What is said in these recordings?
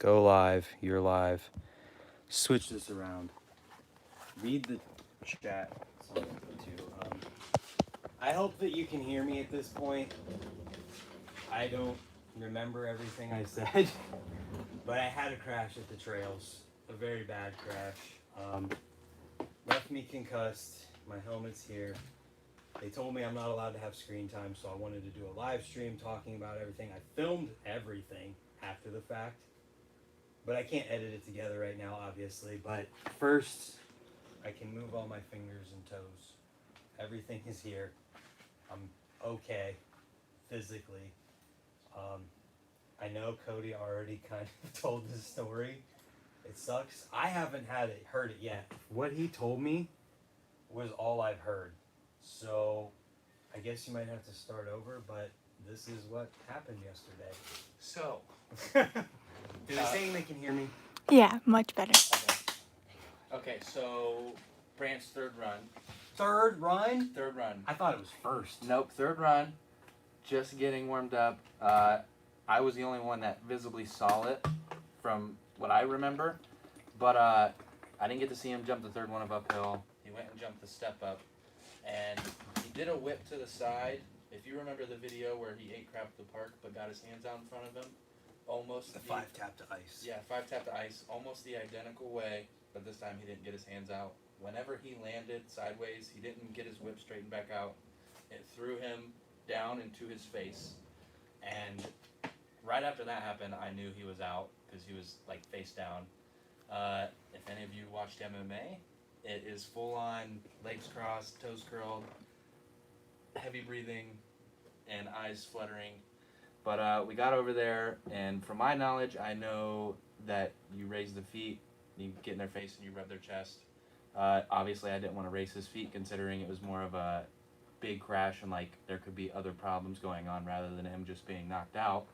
Go live. You're live. Switch this around. Read the chat. Too. I hope that you can hear me at this point. I don't remember everything I said, but I had a crash at the trails. A very bad crash. Left me concussed. My helmet's here. They told me I'm not allowed to have screen time, so I wanted to do a live stream talking about everything. I filmed everything after the fact, but I can't edit it together right now, obviously. But first, I can move all my fingers and toes. Everything is here. I'm okay physically. I know Cody already kind of told the story. It sucks. I haven't heard it yet. What he told me was all I've heard. So I guess you might have to start over, but this is what happened yesterday. So, Is it saying they can hear me? Yeah, much better. okay, so Brant's third run. Third run? Third run. I thought it was first. Nope, third run. Just getting warmed up. I was the only one that visibly saw it from what I remember. But I didn't get to see him jump the third one of uphill. He went and jumped the step up. And he did a whip to the side. If you remember the video where he ate crap at the park but got his hands out in front of him, almost The 5 tap to ice. Yeah, 5 tap to ice, almost the identical way, but this time he didn't get his hands out. Whenever he landed sideways, he didn't get his whip straightened back out. It threw him down into his face. And right after that happened, I knew he was out because he was like face down. If any of you watched MMA, it is full on legs crossed, toes curled, heavy breathing, and eyes fluttering. But we got over there, and from my knowledge, I know that you raise the feet, you get in their face, and you rub their chest. Obviously, I didn't want to raise his feet, considering it was more of a big crash, and like there could be other problems going on rather than him just being knocked out.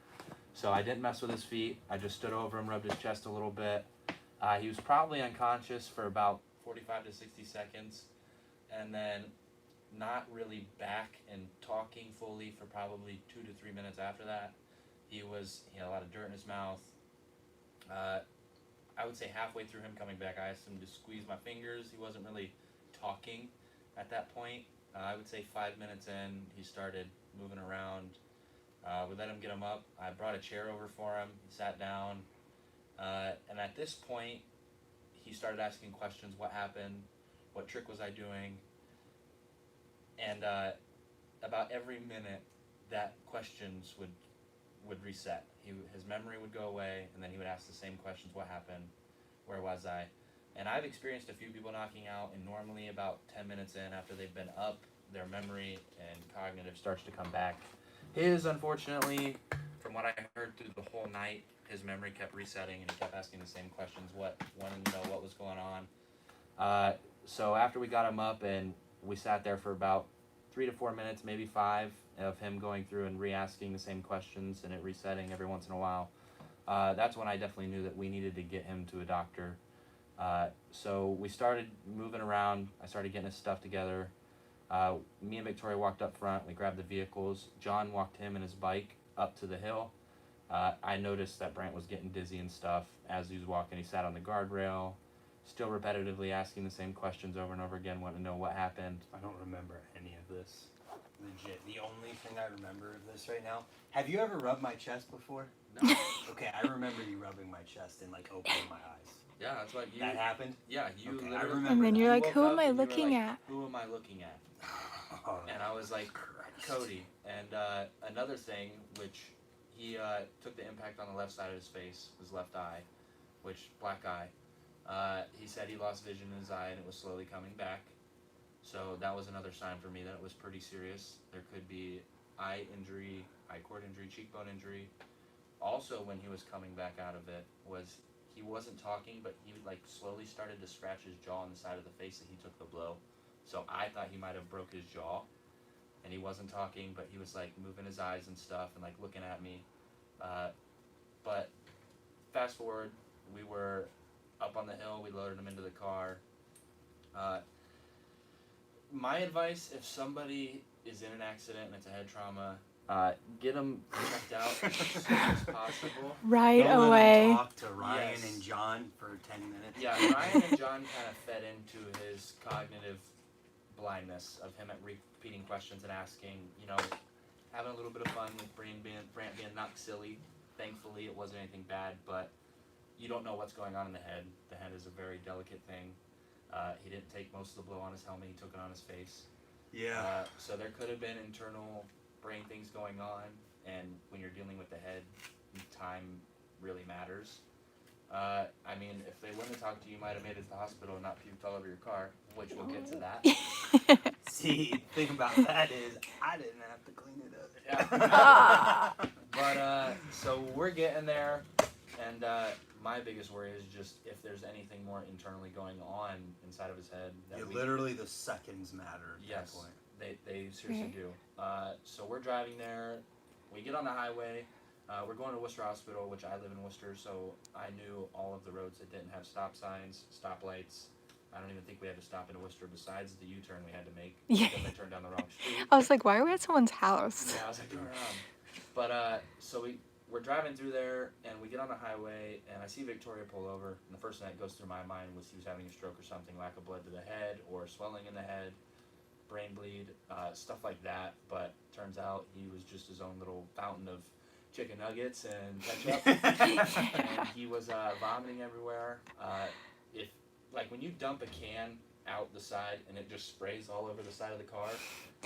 So I didn't mess with his feet. I just stood over him, rubbed his chest a little bit. He was probably unconscious for about 45 to 60 seconds, and then not really back and talking fully for probably 2 to 3 minutes after that. He had a lot of dirt in his mouth. I would say halfway through him coming back, I asked him to squeeze my fingers. He wasn't really talking at that point. I would say 5 minutes in, he started moving around. We let him get him up. I brought a chair over for him. He sat down. And at this point, he started asking questions. What happened? What trick was I doing? And about every minute, that questions would reset. His memory would go away, and then he would ask the same questions. What happened? Where was I? And I've experienced a few people knocking out, and normally about 10 minutes in, after they've been up, their memory and cognitive starts to come back. His, unfortunately, from what I heard through the whole night, his memory kept resetting, and he kept asking the same questions. Wanted to know what was going on. So after we got him up, and we sat there for about 3 to 4 minutes, maybe 5, of him going through and re-asking the same questions and it resetting every once in a while. That's when I definitely knew that we needed to get him to a doctor. So we started moving around. I started getting his stuff together. Me and Victoria walked up front. We grabbed the vehicles. John walked him and his bike up to the hill. I noticed that Brant was getting dizzy and stuff as he was walking. He sat on the guardrail, still repetitively asking the same questions over and over again, wanting to know what happened. I don't remember any of this. Legit. The only thing I remember of this right now. Have you ever rubbed my chest before? No. Okay, I remember you rubbing my chest and like opening my eyes. Yeah, that's what you... That happened? Yeah, you Okay, I literally... remember And then that. you're like, woke who up am I and you were looking like, at? Who am I looking at? Oh, And I was like, Christ. Cody. And another thing, which he took the impact on the left side of his face, his left eye, which, black eye. He said he lost vision in his eye and it was slowly coming back. So that was another sign for me that it was pretty serious. There could be eye injury, eye cord injury, cheekbone injury. Also, when he was coming back out of it, he wasn't talking, but he like slowly started to scratch his jaw on the side of the face that he took the blow. So I thought he might have broke his jaw, and he wasn't talking, but he was like moving his eyes and stuff and like looking at me. But fast forward, we were up on the hill. We loaded him into the car. My advice, if somebody is in an accident and it's a head trauma, Get him checked out as soon as possible. Right Don't let away. him talk to Ryan Yes. and John for 10 minutes. Yeah, Ryan and John kind of fed into his cognitive blindness of him at repeating questions and asking, having a little bit of fun with Brant being not silly. Thankfully, it wasn't anything bad, but you don't know what's going on in the head. The head is a very delicate thing. He didn't take most of the blow on his helmet. He took it on his face. Yeah. So there could have been internal brain things going on, and when you're dealing with the head, time really matters. I mean, if they wouldn't have talked to you, you might have made it to the hospital and not puked all over your car, which we'll get to that. See, the thing about that is, I didn't have to clean it up. Yeah. But, so we're getting there, and my biggest worry is just if there's anything more internally going on inside of his head. Literally the seconds matter at Yes, that point. they seriously do. So we're driving there. We get on the highway. We're going to Worcester Hospital, which I live in Worcester, so I knew all of the roads that didn't have stop signs, stoplights. I don't even think we had to stop in Worcester besides the U-turn we had to make. Yeah. Because they turned down the wrong street. I was like, why are we at someone's house? Yeah, I was like, turn around. But, so we're driving through there, and we get on the highway, and I see Victoria pull over, and the first thing that goes through my mind was he was having a stroke or something, lack of blood to the head, or swelling in the head, brain bleed, stuff like that. But turns out he was just his own little fountain of chicken nuggets and ketchup, and he was vomiting everywhere. When you dump a can out the side and it just sprays all over the side of the car,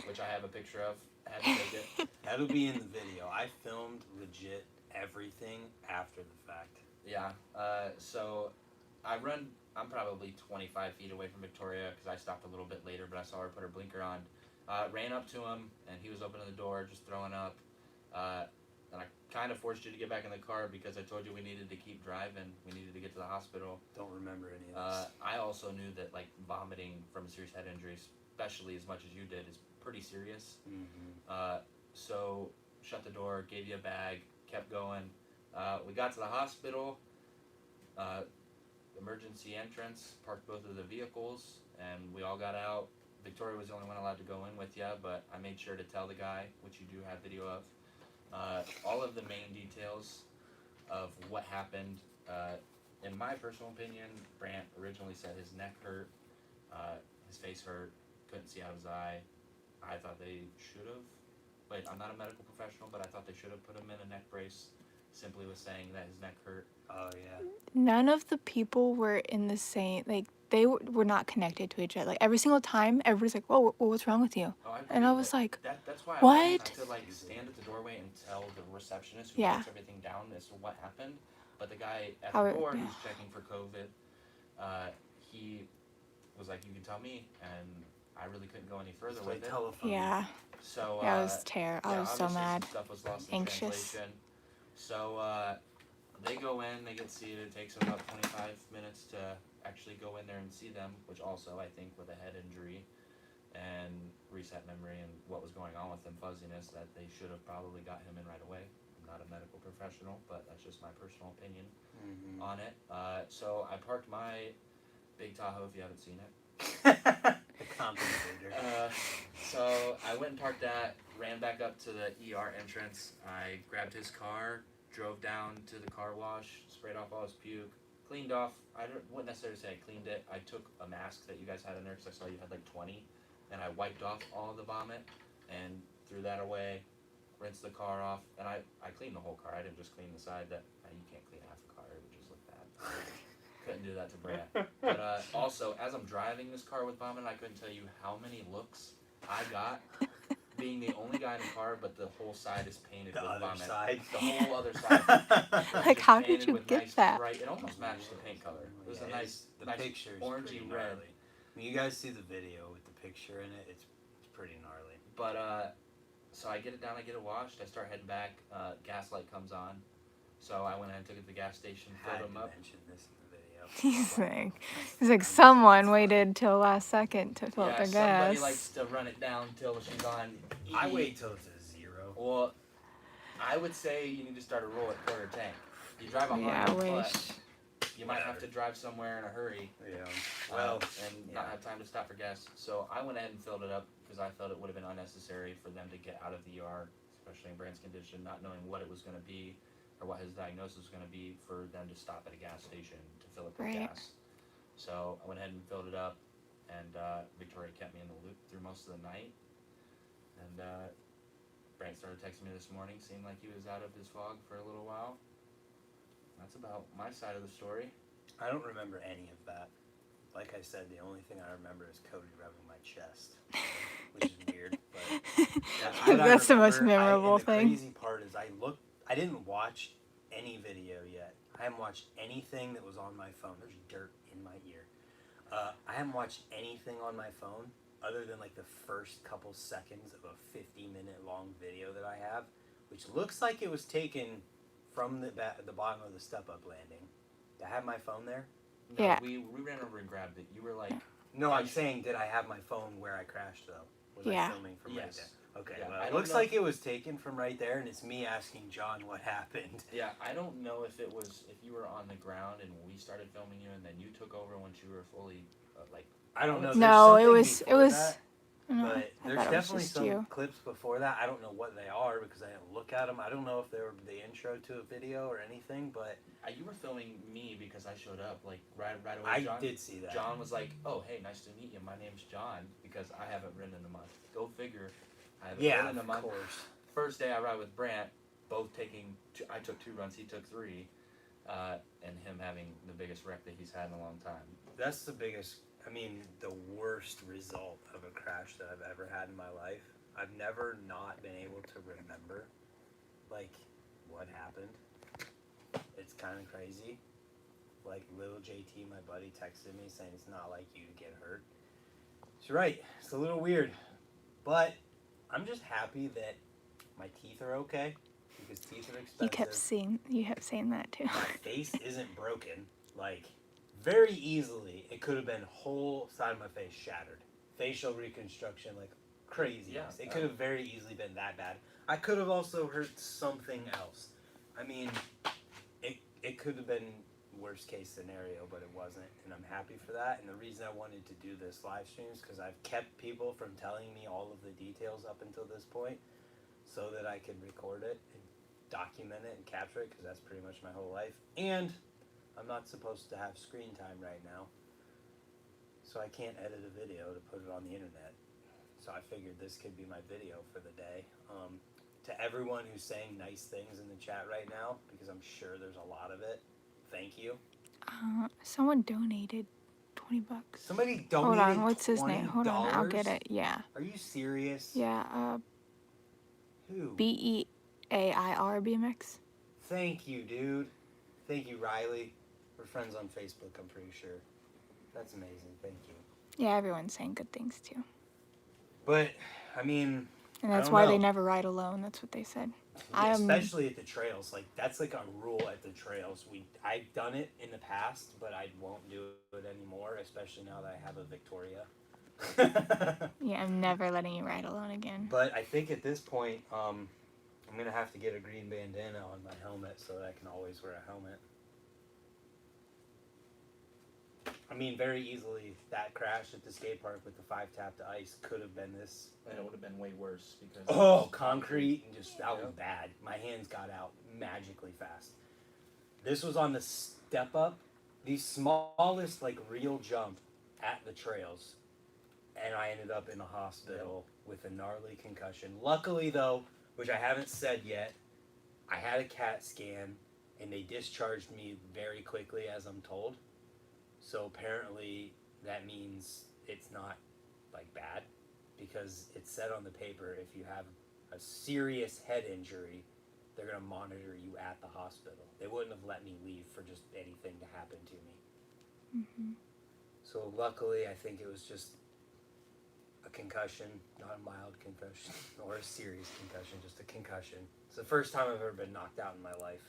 which I have a picture of, I had to take it. That'll be in the video. I filmed legit everything after the fact. Yeah, so I'm probably 25 feet away from Victoria because I stopped a little bit later, but I saw her put her blinker on. Ran up to him, and he was opening the door, just throwing up. And I kind of forced you to get back in the car because I told you we needed to keep driving. We needed to get to the hospital. Don't remember any of this. I also knew that vomiting from a serious head injury, especially as much as you did, is pretty serious. Mm-hmm. So shut the door, gave you a bag, kept going. We got to the hospital, emergency entrance, parked both of the vehicles, and we all got out. Victoria was the only one allowed to go in with you, but I made sure to tell the guy, which you do have video of, all of the main details of what happened. In my personal opinion, Brant originally said his neck hurt, his face hurt, couldn't see out of his eye. I thought they should have. Wait, I'm not a medical professional, but I thought they should have put him in a neck brace simply with saying that his neck hurt. Oh, yeah. None of the people were in the same, they were not connected to each other. Like, every single time, everybody's like, whoa, what's wrong with you? Oh, And I was like, that's why what? I had to stand at the doorway and tell the receptionist who Yeah. puts everything down as to what happened. But the guy at How the it- door yeah. who's checking for COVID, he was like, you can tell me, and I really couldn't go any further Just with like it. telephone. Yeah. So Yeah, I was I was so obviously mad. some stuff was lost in Anxious. translation. So they go in, they get seated. It takes about 25 minutes to actually go in there and see them, which also I think with a head injury and reset memory and what was going on with him, fuzziness, that they should have probably got him in right away. I'm not a medical professional, but that's just my personal opinion Mm-hmm. on it. So I parked my big Tahoe, if you haven't seen it. The compensator. So I went and parked that, ran back up to the ER entrance. I grabbed his car, drove down to the car wash, sprayed off all his puke, cleaned off. I wouldn't necessarily say I cleaned it. I took a mask that you guys had in there because I saw you had like 20, and I wiped off all the vomit and threw that away, rinsed the car off, and I cleaned the whole car. I didn't just clean the side. You can't clean half a car. It would just look bad. Couldn't do that to Brant. But also, as I'm driving this car with vomit, I couldn't tell you how many looks I got being the only guy in the car, but the whole side is painted The with other vomit. side. The whole other side. was Like, just how did painted you with get nice that? Bright, it almost matched the paint color. It was a nice, The nice picture is orangey pretty red. gnarly. When you guys see the video with the picture in it, it's pretty gnarly. But so I get it down, I get it washed, I start heading back. Gas light comes on, so I went ahead and took it to the gas station, Had filled to them up. mention this in the video. He's like, someone waited till last second to fill up Yeah, their somebody gas. likes to run it down till she's on E. I wait till it's a zero. Well, I would say you need to start a roll at quarter tank. You drive 100, Yeah, I wish. but you might have to drive somewhere in a hurry. Yeah. Well, Well, and not have time to stop for gas. So I went ahead and filled it up because I felt it would have been unnecessary for them to get out of the ER especially in Brand's condition, not knowing what it was going to be or what his diagnosis was going to be, for them to stop at a gas station to fill up with Right. gas. So I went ahead and filled it up, and Victoria kept me in the loop through most of the night. And Brand started texting me this morning, seemed like he was out of his fog for a little while. That's about my side of the story. I don't remember any of that. Like I said, the only thing I remember is Cody rubbing my chest, which is weird. But That's the most memorable the thing. crazy part is I didn't watch any video yet. I haven't watched anything that was on my phone. There's dirt in my ear. I haven't watched anything on my phone other than like the first couple seconds of a 50-minute long video that I have, which looks like it was taken from the bottom of the step-up landing. Do I have my phone there? No, Yeah. we ran over and grabbed it. You were like, No, I'm saying, did I have my phone where I crashed, though? Was Yeah. I filming from right Yes. there? Okay, Yeah, well, I it don't looks know. like it was taken from right there, and it's me asking John what happened. yeah, I don't know if it was, if you were on the ground and we started filming you and then you took over once you were fully, like, I don't know. There's No, it something was before that, no, but I there's thought it was definitely just some you. clips before that. I don't know what they are because I didn't look at them. I don't know if they were the intro to a video or anything, but you were filming me because I showed up, like, right away, I John. did see that. John was like, "Oh, hey, nice to meet you. My name's John," because I haven't ridden in a month. Go figure. I haven't Yeah, ridden in a of month. course. First day I ride with Brant, both taking. I took 2 runs. He took 3, and him having the biggest wreck that he's had in a long time. That's the biggest, I mean, the worst result of a crash that I've ever had in my life. I've never not been able to remember, like, what happened. It's kind of crazy. Like, little JT, my buddy, texted me saying it's not like you to get hurt. She's right. It's a little weird. But I'm just happy that my teeth are okay, because teeth are expensive. You kept saying that too. My face isn't broken. Like, very easily, it could have been whole side of my face shattered. Facial reconstruction, like crazy. Yeah, It could have very easily been that bad. I could have also hurt something else. I mean, it could have been worst case scenario, but it wasn't, and I'm happy for that. And the reason I wanted to do this live stream is because I've kept people from telling me all of the details up until this point, so that I could record it and document it and capture it, because that's pretty much my whole life. And I'm not supposed to have screen time right now, so I can't edit a video to put it on the internet. So I figured this could be my video for the day. To everyone who's saying nice things in the chat right now, because I'm sure there's a lot of it, thank you. Someone donated $20. Somebody Hold donated on, what's his name? Hold on, I'll get $20? it. Yeah. Are you serious? Yeah, Who? BEAIR BMX. Thank you, dude. Thank you, Riley. We're friends on Facebook, I'm pretty sure. That's amazing. Thank you. Yeah, everyone's saying good things too. But, I mean, And I that's don't why know. they never ride alone. That's what they said. Especially at the trails. Like, that's like a rule at the trails. I've done it in the past, but I won't do it anymore, especially now that I have a Victoria. Yeah, I'm never letting you ride alone again. But I think at this point, I'm going to have to get a green bandana on my helmet so that I can always wear a helmet. I mean, very easily, that crash at the skate park with the 5-tap to ice could have been this. And it would have been way worse because. Oh, concrete, and just, that was bad. My hands got out magically fast. This was on the step up, the smallest, like, real jump at the trails. And I ended up in a hospital with a gnarly concussion. Luckily, though, which I haven't said yet, I had a CAT scan, and they discharged me very quickly, as I'm told. So apparently that means it's not, like, bad, because it said on the paper if you have a serious head injury, they're going to monitor you at the hospital. They wouldn't have let me leave for just anything to happen to me. Mm-hmm. So luckily, I think it was just a concussion, not a mild concussion or a serious concussion, just a concussion. It's the first time I've ever been knocked out in my life.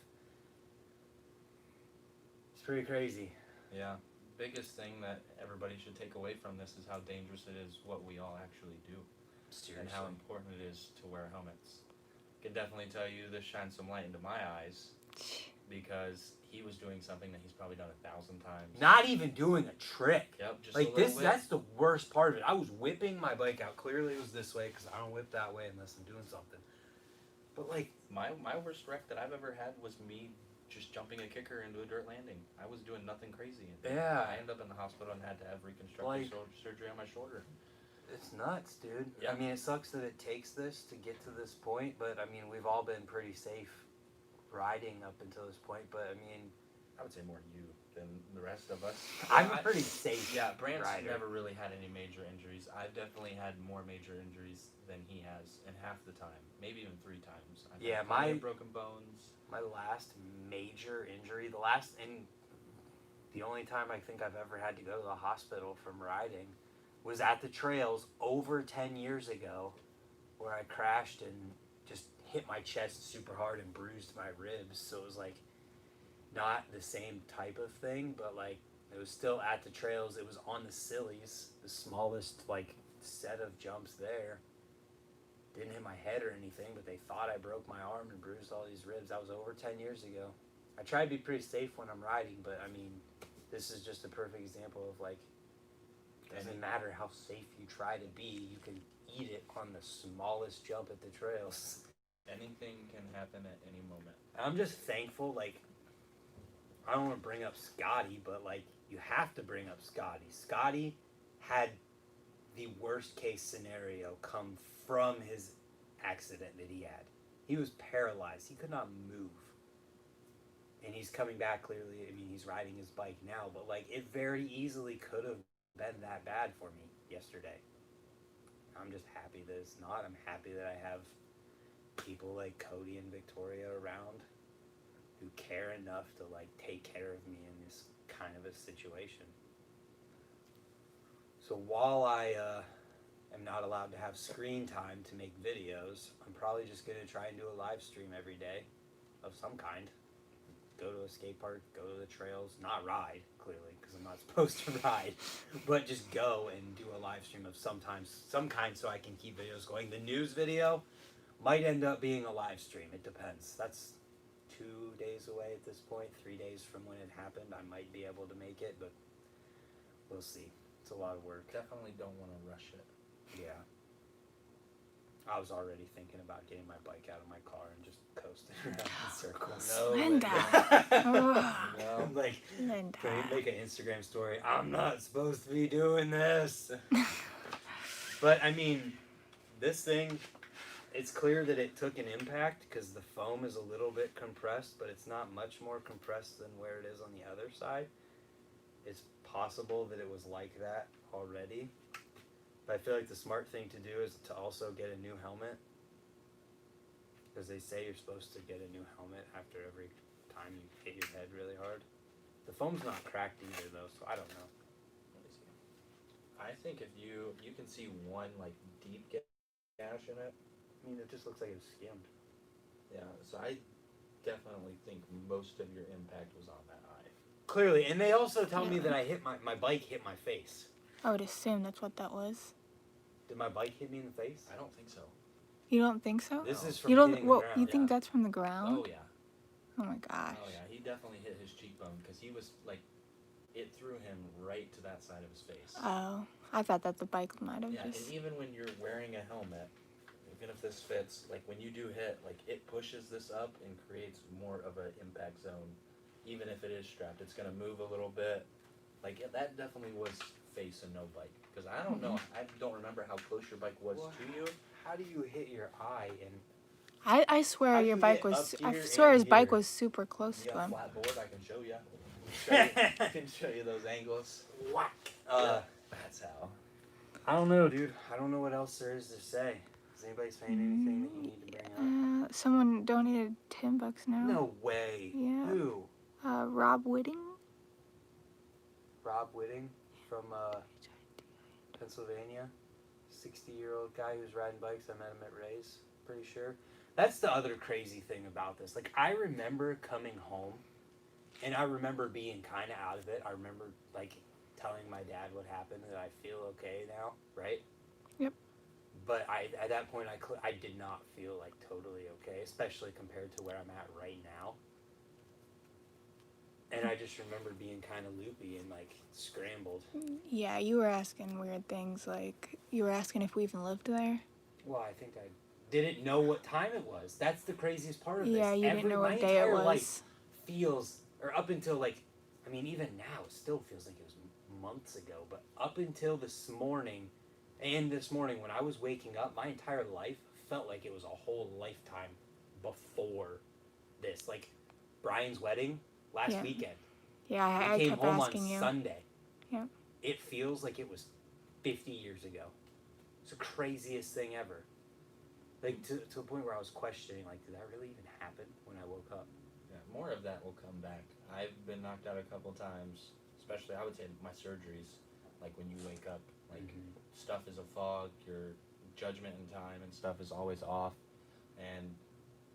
It's pretty crazy. Yeah. Biggest thing that everybody should take away from this is how dangerous it is what we all actually do. Seriously. And how important it is to wear helmets. I can definitely tell you this shines some light into my eyes because he was doing something that he's probably done 1,000 times. Not even doing a trick. Yep, just Like a little this, whip. that's the worst part of it. I was whipping my bike out. Clearly it was this way because I don't whip that way unless I'm doing something. But like, My worst wreck that I've ever had was me just jumping a kicker into a dirt landing. I was doing nothing crazy. Yeah. I ended up in the hospital and had to have reconstructive Like- surgery on my shoulder. it's nuts, dude. Yeah. I mean, it sucks that it takes this to get to this point, but I mean, we've all been pretty safe riding up until this point. But I mean, I would say more you than the rest of us. I'm a pretty safe. Yeah, Brant's rider. never really had any major injuries. I've definitely had more major injuries than he has, and half the time, maybe even 3 times. I've Yeah, had plenty of my- broken bones. My last major injury, the only time I think I've ever had to go to the hospital from riding was at the trails over 10 years ago, where I crashed and just hit my chest super hard and bruised my ribs. So it was like not the same type of thing, but like it was still at the trails. It was on the Sillies, the smallest like set of jumps there. Didn't hit my head or anything, but they thought I broke my arm and bruised all these ribs. That was over 10 years ago. I try to be pretty safe when I'm riding, but I mean, this is just a perfect example of like, doesn't matter how safe you try to be, you can eat it on the smallest jump at the trails. Anything can happen at any moment. I'm just thankful, like, I don't want to bring up Scotty, but like, you have to bring up Scotty. Scotty had the worst case scenario come from his accident that he had. He was paralyzed. He could not move. And he's coming back clearly. I mean, he's riding his bike now, but like it very easily could have been that bad for me yesterday. I'm just happy that it's not. I'm happy that I have people like Cody and Victoria around who care enough to like take care of me in this kind of a situation. So while I am not allowed to have screen time to make videos, I'm probably just going to try and do a live stream every day of some kind. Go to a skate park, go to the trails, not ride, clearly, because I'm not supposed to ride, but just go and do a live stream of some kind so I can keep videos going. The news video might end up being a live stream. It depends. That's 2 days away at this point, 3 days from when it happened. I might be able to make it, but we'll see. It's a lot of work. Definitely don't want to rush it. Yeah. I was already thinking about getting my bike out of my car and just coasting around in circles. No, Linda. I'm No. like, Linda. can we make an Instagram story? I'm not supposed to be doing this. But I mean, this thing, it's clear that it took an impact because the foam is a little bit compressed, but it's not much more compressed than where it is on the other side. It's possible that it was like that already. But I feel like the smart thing to do is to also get a new helmet. Because they say you're supposed to get a new helmet after every time you hit your head really hard. The foam's not cracked either though, so I don't know. Let me see. I think if you can see one like deep gash in it. I mean, it just looks like it was skimmed. Yeah, so I definitely think most of your impact was on that eye. Clearly, and they also tell me Yeah. that I hit my bike hit my face. I would assume that's what that was. Did my bike hit me in the face? I don't think so. You don't think so? This No. is from You don't. hitting Well, the ground. you think yeah. that's from the ground? Oh yeah. Oh my gosh. Oh yeah. He definitely hit his cheekbone because he was like, it threw him right to that side of his face. Oh, I thought that the bike might have Yeah, and just. even when you're wearing a helmet, even if this fits, like when you do hit, like it pushes this up and creates more of an impact zone. Even if it is strapped, it's gonna move a little bit. Like that definitely was face and no bike. Because I don't know, I don't remember how close your bike was Well, to you. How do you hit your eye and I swear How your you bike hit was. up I here swear and his bike here? was super close You to got a him. flat board, I can show you. I can show you those angles. whack? That's how. I don't know, dude. I don't know what else there is to say. Is anybody saying anything that you need to bring up? Someone donated $10 now. No way. Yeah. Who? Rob Whitting. Rob Whitting from Pennsylvania. 60-year-old guy who's riding bikes. I met him at Ray's, pretty sure. That's the other crazy thing about this. Like, I remember coming home, and I remember being kind of out of it. I remember, like, telling my dad what happened, that I feel okay now, right? Yep. But at that point, I did not feel, like, totally okay, especially compared to where I'm at right now. And I just remember being kind of loopy and, like, scrambled. Yeah, you were asking weird things. Like you were asking if we even lived there. Well, I think didn't know what time it was. That's the craziest part of Yeah, this. you didn't know My what day it entire was. life feels, or up until like, I mean, even now, it still feels like it was months ago. But up until this morning, when I was waking up, my entire life felt like it was a whole lifetime before this. Like Brian's wedding last Yeah. weekend. Yeah, We I came kept home asking on you. Sunday. Yeah. It feels like it was 50 years ago. It's the craziest thing ever. Like to the point where I was questioning, like, did that really even happen when I woke up? Yeah, more of that will come back. I've been knocked out a couple times, especially I would say my surgeries. Like when you wake up, like stuff is a fog. Your judgment and time and stuff is always off. And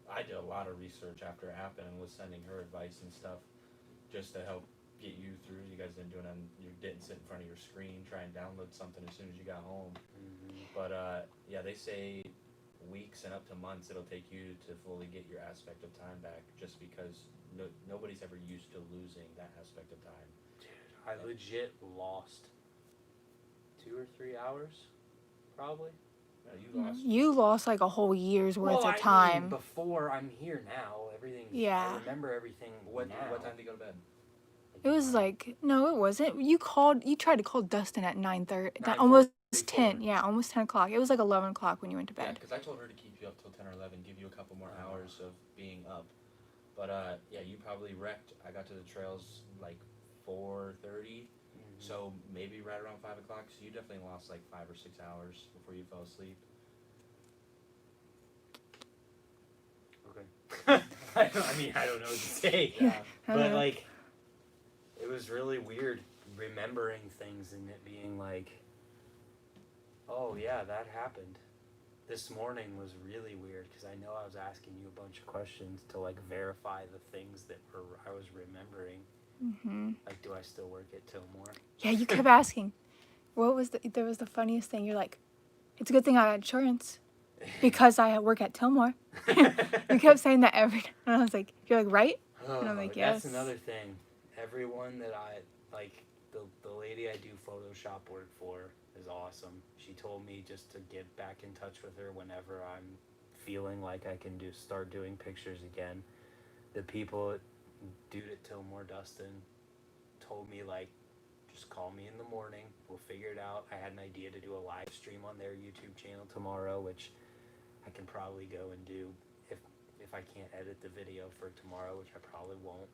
I did a lot of research after it happened and was sending her advice and stuff just to help get you through. You guys didn't do it on, you didn't sit in front of your screen, try and download something as soon as you got home. But yeah, they say weeks and up to months it'll take you to fully get your aspect of time back, just because nobody's ever used to losing that aspect of time. Dude, I legit lost 2 or 3 hours, probably. You lost. You lost like a whole year's worth Well, of I time. mean, before I'm here now, everything. Yeah. I remember everything. What now. time do you go to bed? It was like, no, it wasn't. You tried to call Dustin at 9:30, 9:44. almost 10. Yeah, almost 10 o'clock. It was like 11 o'clock when you went to Yeah, bed. because I told her to keep you up till 10 or 11, give you a couple more hours of being up. But yeah, you probably wrecked. I got to the trails like 4:30, so maybe right around 5 o'clock. So you definitely lost like 5 or 6 hours before you fell asleep. Okay. I don't know what to say. Yeah. But like, it was really weird remembering things and it being like, oh yeah, that happened. This morning was really weird because I know I was asking you a bunch of questions to like verify the things that I was remembering. Like, do I still work at Tillmore? Yeah, you kept asking. There was the funniest thing. You're like, it's a good thing I got insurance because I work at Tillmore. You kept saying that every time. And I was like, you're like, right? And I'm like, yes. That's another thing. Everyone that I, like, the lady I do Photoshop work for is awesome. She told me just to get back in touch with her whenever I'm feeling like I can start doing pictures again. The people, dude at Tillmore, Dustin, told me, like, just call me in the morning. We'll figure it out. I had an idea to do a live stream on their YouTube channel tomorrow, which I can probably go and do if I can't edit the video for tomorrow, which I probably won't.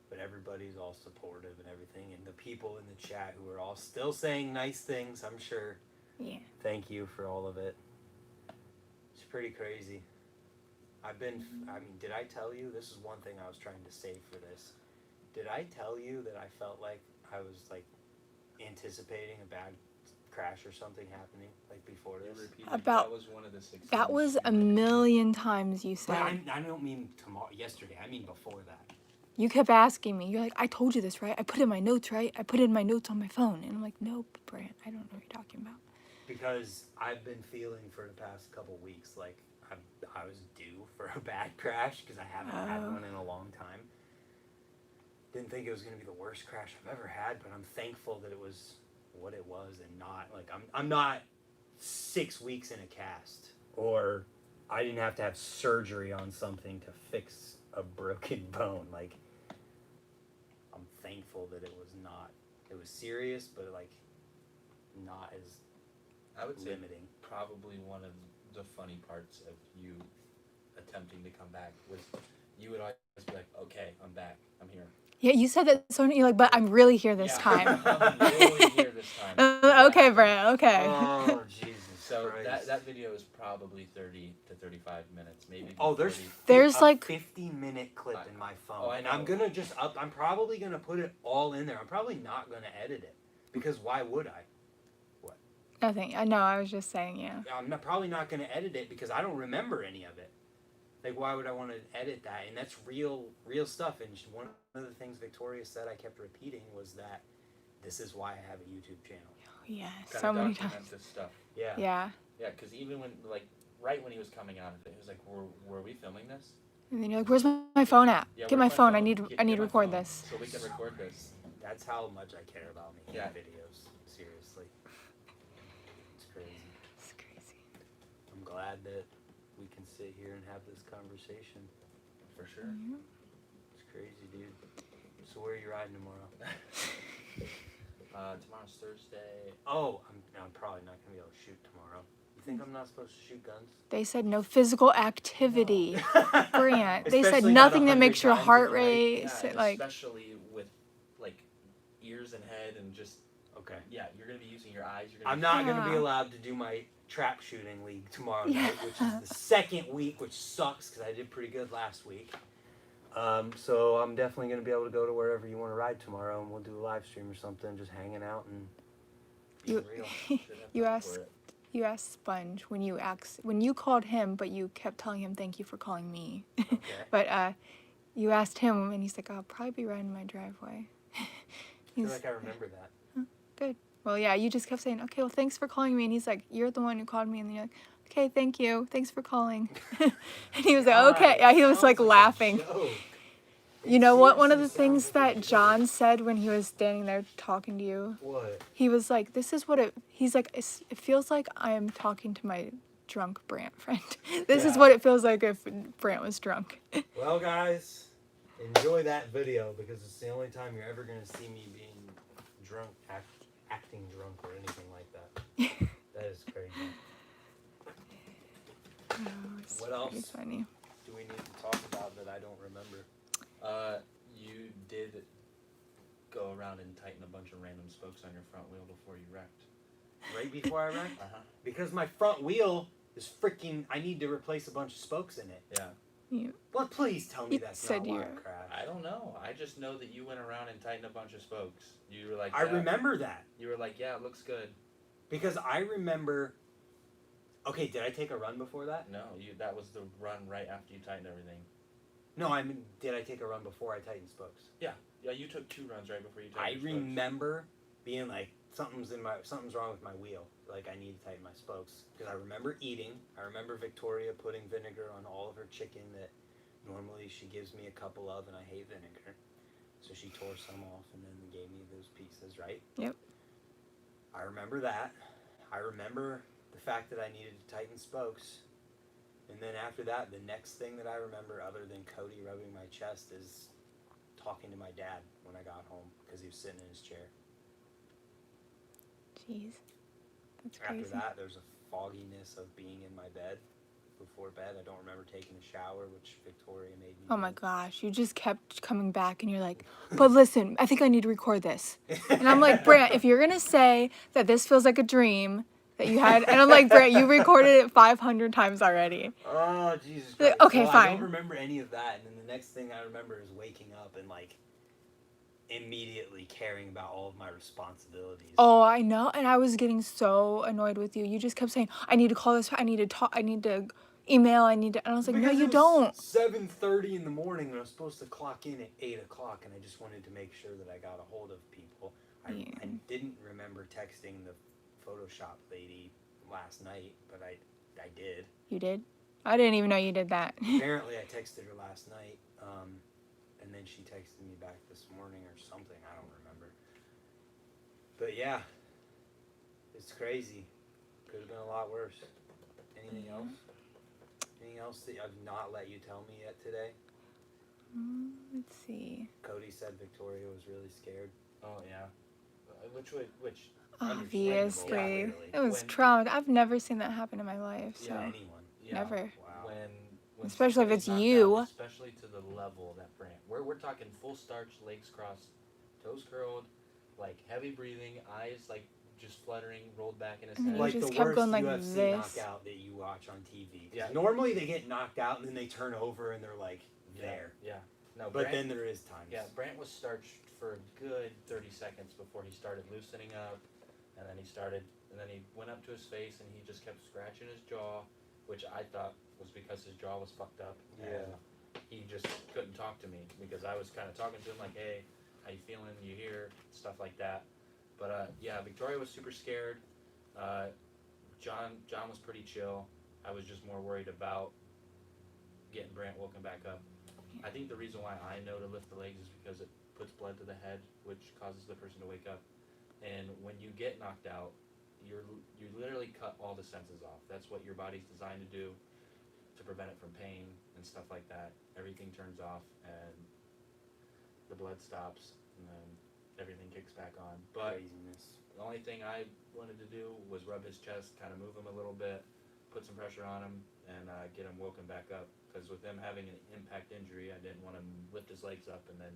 But everybody's all supportive and everything, and the people in the chat who are all still saying nice things, I'm sure. Yeah. Thank you for all of it. It's pretty crazy. Did I tell you? This is one thing I was trying to save for this. Did I tell you that I felt like I was like anticipating a bad crash or something happening like before this? About that was one of the 6 that things was you a did. million times you But said. I don't mean yesterday. I mean before that. You kept asking me. You're like, I told you this, right? I put it in my notes, right? I put it in my notes on my phone. And I'm like, nope, Brant, I don't know what you're talking about. Because I've been feeling for the past couple weeks like I was due for a bad crash because I haven't had one in a long time. Didn't think it was going to be the worst crash I've ever had, but I'm thankful that it was what it was and not like I'm not 6 weeks in a cast, or I didn't have to have surgery on something to fix a broken bone. Like, I'm thankful that it was serious, but like not as I would say limiting. probably one of the funny parts of you attempting to come back was you would always be like, okay, I'm back, I'm here. Yeah, you said that so you're like, but I'm really here this time. I'm really here this time. Okay, Brant, okay. Oh, Jesus. So Christ. that video is probably 30 to 35 minutes, maybe. Oh, there's 40. There's a like 50-minute clip in my phone. Oh, I and know. I'm gonna I'm probably gonna put it all in there. I'm probably not gonna edit it because why would I? nothing. I know. I was just saying, yeah. I'm probably not gonna edit it because I don't remember any of it. Like, why would I want to edit that? And that's real stuff. And one of the things Victoria said I kept repeating was that this is why I have a YouTube channel. Yeah, Gotta so many document times. this stuff. Yeah. Yeah. Yeah, because even when, like, right when he was coming out of it, he was like, were we filming this? And then you're like, where's my phone at? Yeah, Get where's my phone. I Get need my to record phone this. so we can record this. That's how much I care about making Yeah. videos. Seriously. It's crazy. It's crazy. I'm glad that we can sit here and have this conversation. For sure. Yeah. It's crazy, dude. So where are you riding tomorrow? Tomorrow's Thursday. Oh, I'm probably not gonna be able to shoot tomorrow. You think I'm not supposed to shoot guns? They said no physical activity. Brant. They said Especially not nothing that 100 makes your times in heart the night. rate Yeah, sit and like. especially with like ears and head and just Okay. yeah, you're gonna be using your eyes. You're gonna I'm be not gonna be Yeah. allowed to do my trap shooting league tomorrow Yeah. night, which is the second week, which sucks because I did pretty good last week. So I'm definitely gonna be able to go to wherever you want to ride tomorrow, and we'll do a live stream or something, just hanging out and being real. should have You time asked for it. you asked Sponge when you called him, but you kept telling him thank you for calling me. Okay. But you asked him, and he's like, I'll probably be riding my driveway. I feel like I remember that. Good. Well, yeah, you just kept saying, okay, well, thanks for calling me. And he's like, you're the one who called me. And then you're like, okay, thank you. Thanks for calling. And he was like, God, okay. Yeah, he was sounds like a laughing. joke. You It know what? One of the seriously things sounds like a that joke. John said when he was standing there talking to you, What? he was like, this is what he's like, it feels like I'm talking to my drunk Brant friend. This is Yeah. what it feels like if Brant was drunk. Well, guys, enjoy that video because it's the only time you're ever gonna see me being drunk, acting drunk or anything like that. That is crazy. Oh, it's What pretty else? funny. Do we need to talk about that I don't remember? You did go around and tighten a bunch of random spokes on your front wheel before you wrecked. Right before I wrecked? Uh-huh. Because my front wheel is freaking. I need to replace a bunch of spokes in it. Yeah. You, Well, please tell me You that's said not why you I were- crashed. I don't know. I just know that you went around and tightened a bunch of spokes. You were like, I yeah. remember that You were like, yeah, it looks good. because I remember. Okay, did I take a run before that? No, that was the run right after you tightened everything. No, I mean, did I take a run before I tightened spokes? Yeah, you took 2 runs right before you I tightened your spokes. remember being like, something's wrong with my wheel. Like, I need to tighten my spokes. Because I remember eating. I remember Victoria putting vinegar on all of her chicken that normally she gives me a couple of, and I hate vinegar. So she tore some off and then gave me those pieces, right? Yep. I remember that. I remember the fact that I needed to tighten spokes. And then after that, the next thing that I remember other than Cody rubbing my chest is talking to my dad when I got home because he was sitting in his chair. jeez. That's crazy. After that, there's a fogginess of being in my bed before bed. I don't remember taking a shower, which Victoria made me Oh my do. gosh, you just kept coming back and you're like, but listen, I think I need to record this. And I'm like, Brant, if you're going to say that this feels like a dream that you had, and I'm like, Brant, you recorded it 500 times already. Oh, Jesus Like, Christ. okay, Well, I fine. don't remember any of that. And then the next thing I remember is waking up and, like, immediately caring about all of my responsibilities. Oh, I know. And I was getting so annoyed with you. You just kept saying, I need to call this, I need to talk, I need to email, I need to, and I was like, no, Because you it was don't. 7:30 in the morning and I was supposed to clock in at 8 o'clock, and I just wanted to make sure that I got a hold of people. I didn't remember texting the Photoshop lady last night, but I did. You did? I didn't even know you did that. Apparently, I texted her last night, and then she texted me back this morning or something. I don't remember. But yeah, it's crazy. Could have been a lot worse. Anything else? Anything else that I've not let you tell me yet today? Let's see. Cody said Victoria was really scared. Oh, yeah. Which Obviously. Yeah, really. It was When- trauma. I've never seen that happen in my life. So. To anyone. yeah. Never. Wow. When Especially if somebody's it's knocked you. out, especially to the level that Brant. We're talking full starch, legs crossed, toes curled, like heavy breathing, eyes like just fluttering, rolled back in his And head. you Like just the kept worst going like UFC this. knockout that you watch on TV. 'Cause Yeah. Normally they get knocked out and then they turn over and they're like there. Yeah. No, But Brant, then there is times. yeah, Brant was starched for a good 30 seconds before he started loosening up, and then he went up to his face and he just kept scratching his jaw, which I thought was because his jaw was fucked up. Yeah. And he just couldn't talk to me because I was kind of talking to him like, hey, how you feeling? You here? Stuff like that. But yeah, Victoria was super scared. John was pretty chill. I was just more worried about getting Brant woken back up. I think the reason why I know to lift the legs is because it puts blood to the head, which causes the person to wake up. And when you get knocked out, you literally cut all the senses off. That's what your body's designed to do, to prevent it from pain and stuff like that. Everything turns off and the blood stops, and then everything kicks back on. But Craziness. the only thing I wanted to do was rub his chest, kind of move him a little bit, put some pressure on him, and get him woken back up. Because with him having an impact injury, I didn't want to lift his legs up and then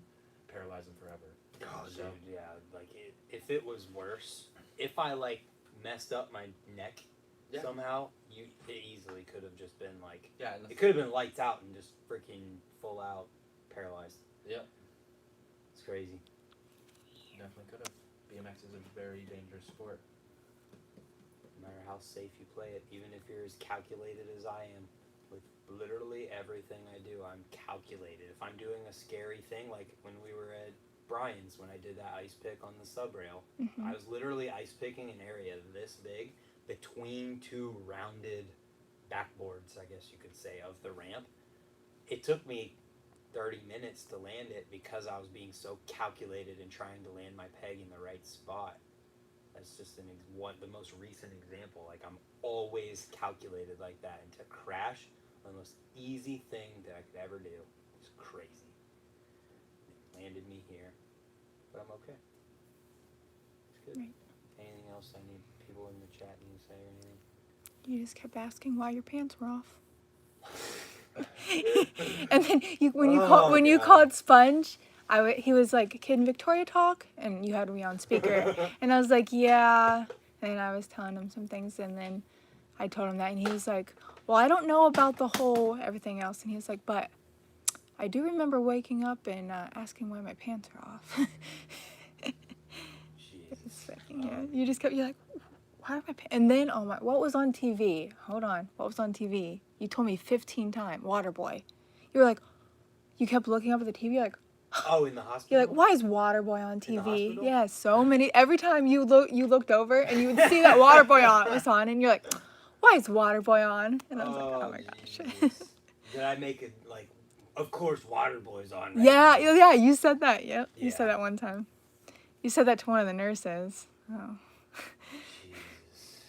paralyze him forever. Oh, So- dude, yeah. Like, if it was worse, if I, like, messed up my neck Yeah. somehow, it easily could have just been, like, Yeah, and it could have been lights out and just freaking full out paralyzed. Yep. It's crazy. Definitely could have. BMX is a very dangerous sport. No matter how safe you play it, even if you're as calculated as I am, with literally everything I do, I'm calculated. If I'm doing a scary thing, like when we were at Brian's, when I did that ice pick on the sub rail, I was literally ice picking an area this big between two rounded backboards, I guess you could say, of the ramp. It took me 30 minutes to land it because I was being so calculated and trying to land my peg in the right spot. That's just the most recent example. Like, I'm always calculated like that, and to crash, the most easy thing that I could ever do. It's crazy. It landed me here, but I'm okay. It's good. Right. Anything else I need people in the chat need to say or anything? You just kept asking why your pants were off. And then when you God. called Sponge, he was like, Kid and Victoria talk, and you had me on speaker, and I was like, yeah, and I was telling him some things, and then I told him that, and he was like, well, I don't know about the whole everything else, and he was like, but I do remember waking up and asking why my pants are off. It's fucking, yeah. You just kept, you're like, why are my pants? And then, what was on TV? Hold on, what was on TV? You told me 15 times, Waterboy. You were like, you kept looking up at the TV, you're like, Oh, in the hospital? you're like, why is Waterboy on In the TV? hospital? Yeah, so many. Every time you looked over and you would see that Waterboy was on, and you're like, why is Waterboy on? And I was like, oh my gosh. Jesus. Did I make it like, of course, Waterboy's on? Right Yeah, now. yeah, you said that. Yep, you Yeah. said that one time. You said that to one of the nurses. Oh. Jesus.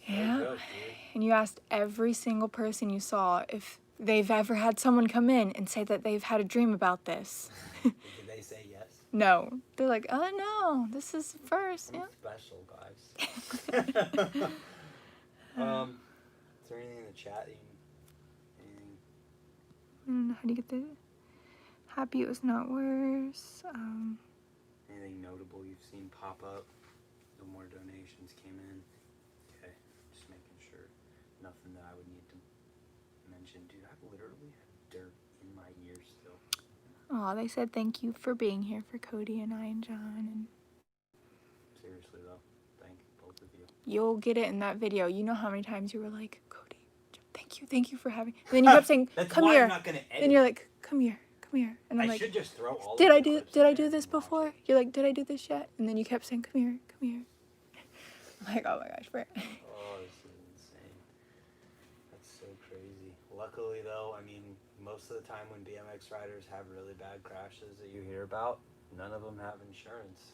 Yeah. No joke, dude. And you asked every single person you saw if they've ever had someone come in and say that they've had a dream about this. Did they say yes? No. They're like, oh no, this is the first. I'm Yeah. special, guys. Is there anything in the chat? Anything? I don't know how do you get the happy it was not worse. Anything notable you've seen pop up? No more donations came in. Okay, just making sure. Nothing that I would need to mention. Dude, I literally have dirt in my ears still. Oh, they said thank you for being here for Cody and I and John. And Seriously though, thank both of you. you'll get it in that video. You know how many times you were like, Cody, thank you for having. And then you kept saying, That's come why here. I'm not gonna edit. Then you're like, come here. And I'm I like, should just throw all. did of I the do clips in there this and watch before? it. You're like, did I do this yet? And then you kept saying, come here. I'm like, oh my gosh, Brett. Oh, this is insane. That's so crazy. Luckily, though, I mean, most of the time when BMX riders have really bad crashes that you hear about, none of them have insurance.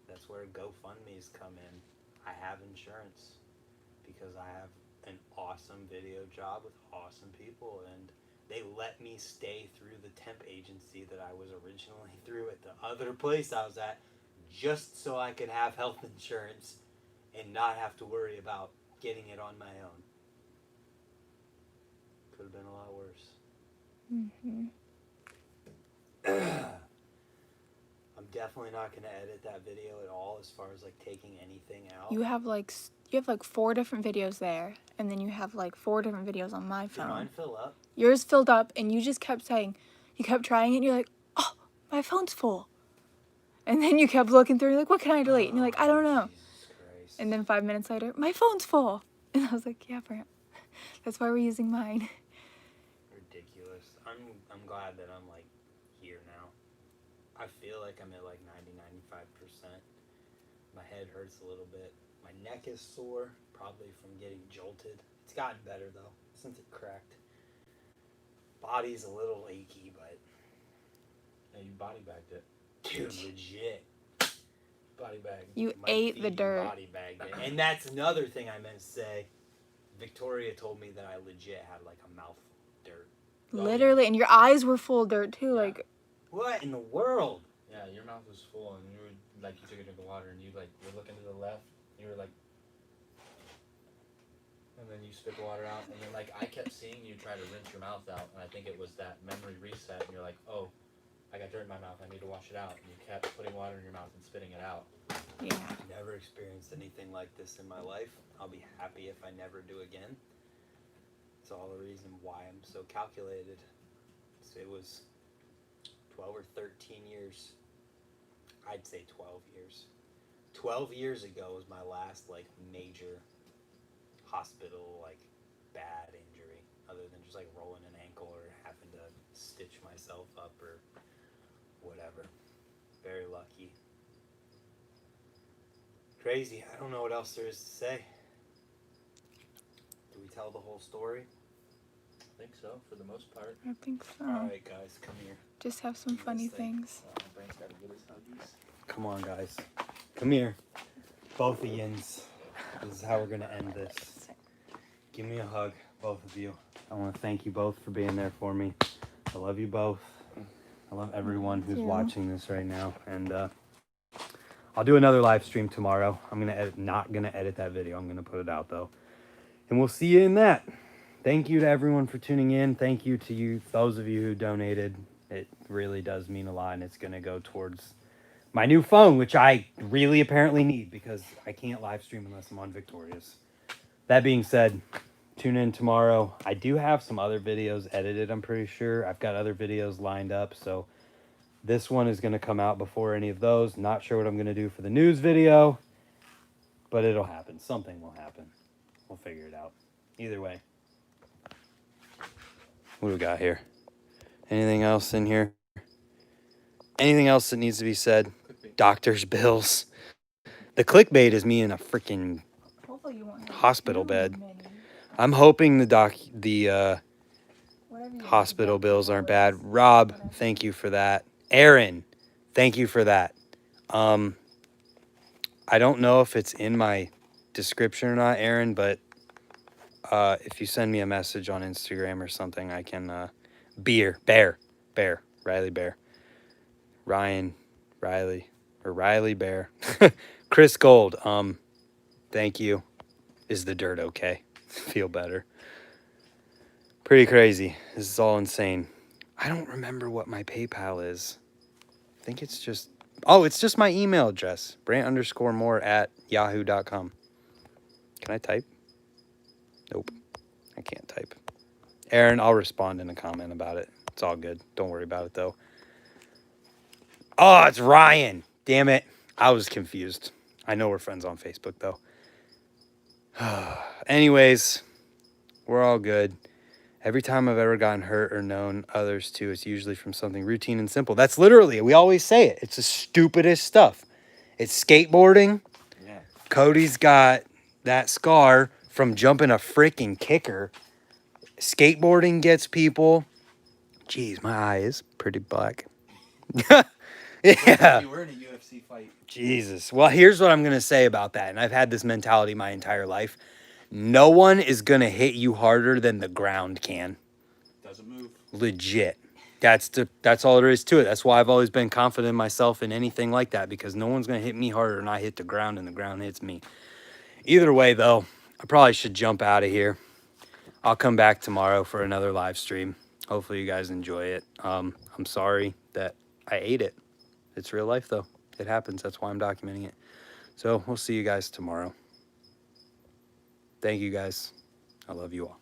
That's where GoFundMe's come in. I have insurance because I have an awesome video job with awesome people, and they let me stay through the temp agency that I was originally through at the other place I was at, just so I could have health insurance and not have to worry about getting it on my own. Could have been a lot worse. I'm definitely not going to edit that video at all as far as like taking anything out. You have like 4 different videos there, and then you have like 4 different videos on my Did phone. mine fill up? Yours filled up, and you just kept saying, you kept trying it, and you're like, oh, my phone's full. And then you kept looking through, you're like, what can I delete? And you're like, I don't know. Jesus Christ. And then 5 minutes later, my phone's full. And I was like, yeah, Brent. That's why we're using mine. Ridiculous. I'm glad that I'm like here now. I feel like I'm at like 90-95%. My head hurts a little bit. My neck is sore, probably from getting jolted. It's gotten better though since it cracked. Body's a little achy, but Yeah, you body bagged it. dude, legit. Body bag. You Might ate feed the you dirt. Body bag day. And that's another thing I meant to say. Victoria told me that I legit had like a mouthful of dirt. Literally, and your eyes were full of dirt too. Yeah. Like, What in the world? Yeah, your mouth was full, and you were like, you took a drink of water, and you like were looking to the left. You were like, and then you spit the water out, and then like I kept seeing you try to rinse your mouth out, and I think it was that memory reset, and you're like, oh, I got dirt in my mouth, I need to wash it out, and you kept putting water in your mouth and spitting it out. yeah. Never experienced anything like this in my life. I'll be happy if I never do again. It's all the reason why I'm so calculated. So it was 12 or 13 years. I'd say 12 years. 12 years ago was my last like major hospital like bad injury, other than just like rolling an ankle or having to stitch myself up or whatever. Very lucky. Crazy. I don't know what else there is to say. Do we tell the whole story? I think so, for the most part. I think so. Alright guys, come here. Just have some Do funny this thing. things. My brain's got to get his huggies. Come on guys. Come here. Both of yins. This is how we're gonna end this. Give me a hug, both of you. I want to thank you both for being there for me. I love you both. I love everyone who's watching this right now. And I'll do another live stream tomorrow. I'm not gonna edit that video. I'm gonna put it out though. And we'll see you in that. Thank you to everyone for tuning in. Thank you to you, those of you who donated. It really does mean a lot, and it's gonna go towards my new phone, which I really apparently need because I can't live stream unless I'm on Victoria's. That being said, tune in tomorrow. I do have some other videos edited, I'm pretty sure. I've got other videos lined up, so this one is going to come out before any of those. Not sure what I'm going to do for the news video, but it'll happen. Something will happen. We'll figure it out. Either way. What do we got here? Anything else in here? Anything else that needs to be said? Doctor's bills. The clickbait is me in a freaking Hopefully you won't have hospital too bed. many. I'm hoping the Whatever you hospital want. bills aren't bad. Rob, thank you for that. Aaron, thank you for that. I don't know if it's in my description or not, Aaron, but if you send me a message on Instagram or something, I can Riley Bear, Ryan, Riley Bear, Chris Gold. Thank you. Is the dirt okay? Feel better. Pretty crazy. This is all insane. I don't remember what my PayPal is. I think it's just... Oh, it's just my email address. Brant_Moore@yahoo.com. Can I type? Nope. I can't type. Aaron, I'll respond in a comment about it. It's all good. Don't worry about it, though. Oh, it's Ryan. Damn it. I was confused. I know we're friends on Facebook, though. Anyways, we're all good. Every time I've ever gotten hurt or known others to, it's usually from something routine and simple. That's literally, we always say it. It's the stupidest stuff. It's skateboarding. Yeah. Cody's got that scar from jumping a freaking kicker. Skateboarding gets people. Jeez, my eye is pretty black. Yeah. You were in a UFC fight. Jesus. Well, here's what I'm going to say about that. And I've had this mentality my entire life. No one is going to hit you harder than the ground can. Doesn't move. Legit. That's all there is to it. That's why I've always been confident in myself in anything like that, because no one's going to hit me harder than I hit the ground and the ground hits me. Either way, though, I probably should jump out of here. I'll come back tomorrow for another live stream. Hopefully you guys enjoy it. I'm sorry that I ate it. It's real life, though. It happens. That's why I'm documenting it. So we'll see you guys tomorrow. Thank you, guys. I love you all.